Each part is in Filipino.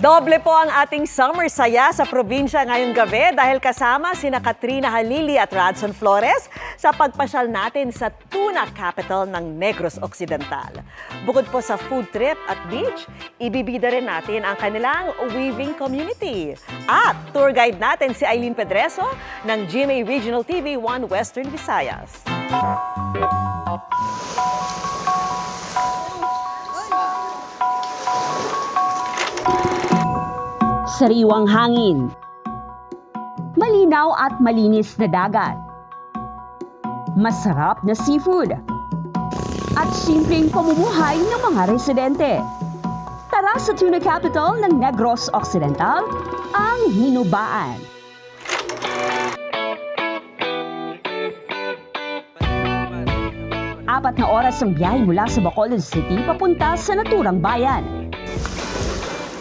Doble po ang ating summer saya sa probinsya ngayong gabi dahil kasama sina Katrina Halili at Radson Flores sa pagpasyal natin sa tuna capital ng Negros Occidental. Bukod po sa food trip at beach, ibibida rin natin ang kanilang weaving community. At tour guide natin si Eileen Pedreso ng GMA Regional TV 1 Western Visayas. Sariwang hangin, malinaw at malinis na dagat, masarap na seafood, at simpleng pamumuhay ng mga residente. Tara sa tuna capital ng Negros Occidental, ang Hinubaan. Apat na oras ang biyahe mula sa Bacolod City papunta sa naturang bayan.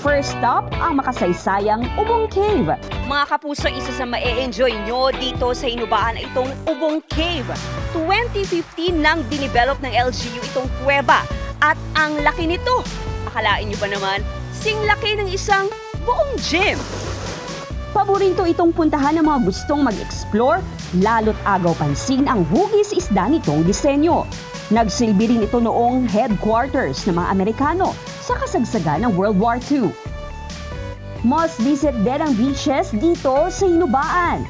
First stop, ang makasaysayang Ubong Cave. Mga kapuso, isa sa ma-e-enjoy nyo dito sa Hinubaan ay itong Ubong Cave. 2015 nang dinevelop ng LGU itong kuweba. At ang laki nito, akalain nyo ba naman, sing laki ng isang buong gym. Paborito itong puntahan ng mga gustong mag-explore, lalo't agaw pansin ang hugis isda nitong disenyo. Nagsilbi rin ito noong headquarters ng mga Amerikano sa kasagsagan ng World War II. Must visit din ang beaches dito sa Hinubaan.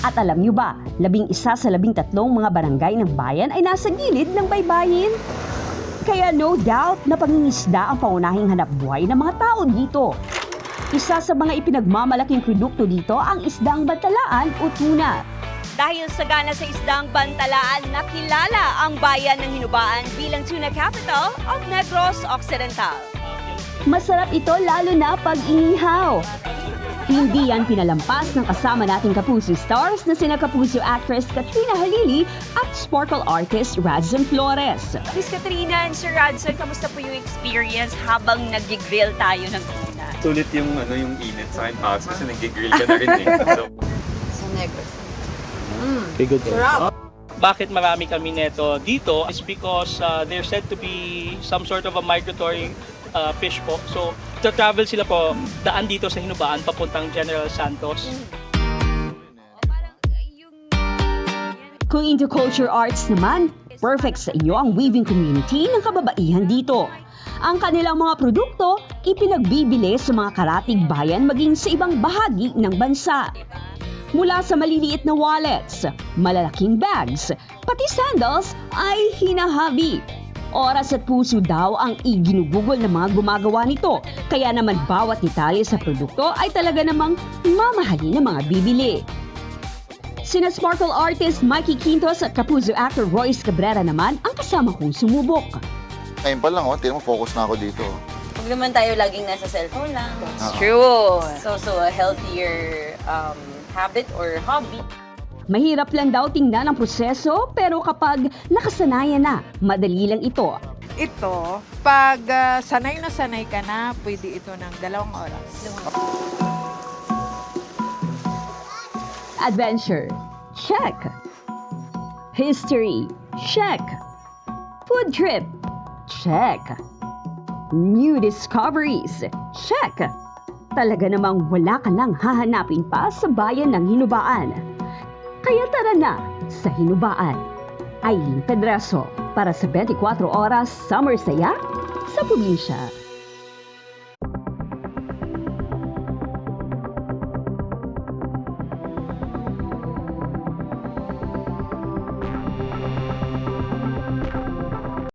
At alam nyo ba, 11 sa 13 mga barangay ng bayan ay nasa gilid ng baybayin. Kaya no doubt na pangingisda ang paunahing hanapbuhay ng mga tao dito. Isa sa mga ipinagmamalaking produkto dito ang isdang bantalaan o tuna. Dahil sagana sa isdang bantalaan, nakilala ang bayan ng Hinubaan bilang tuna capital of Negros Occidental. Masarap ito lalo na pag inihaw. Hindi yan pinalampas ng kasama nating Kapuso stars na sina Kapuso actress Katrina Halili at sparkle artist Radson Flores. Miss Katrina and Sir Radson, kamusta po yung experience habang nag-grill tayo ng tuna? Sulit yung init sa akin kasi nag-grill ka na rin eh. So, Sa Negros. Bakit marami kami neto dito is because there's said to be some sort of a migratory fish po. So, travel sila po, daan dito sa Hinubaan papuntang General Santos. Kung into culture arts naman, perfect sa inyo ang weaving community ng kababaihan dito. Ang kanilang mga produkto, ipinagbibili sa mga karatig bayan maging sa ibang bahagi ng bansa. Mula sa maliliit na wallets, malalaking bags, pati sandals ay hinahabi. Oras at puso daw ang iginugugol ng mga gumagawa nito. Kaya naman bawat detalye sa produkto ay talaga namang mamahalin ng mga bibili. Sina sparkle artist Mikey Quintos at Kapuso actor Royce Cabrera naman ang kasama kong sumubok. Ngayon pa lang, tingnan mo, focus na ako dito. Huwag naman tayo laging nasa cellphone lang. That's true. So a healthier habit or hobby. Mahirap lang daw tingnan ang proseso pero kapag nakasanayan na, madali lang ito. Ito, pag sanay na sanay ka na, pwede ito ng 2 oras. Adventure, check. History, check. Food trip, check. New discoveries, check. Talaga namang wala ka nang hahanapin pa sa bayan ng Hinubaan. Kaya tara na sa Hinubaan. Eileen Pedreso para sa 24 Oras Summer Saya sa probinsya.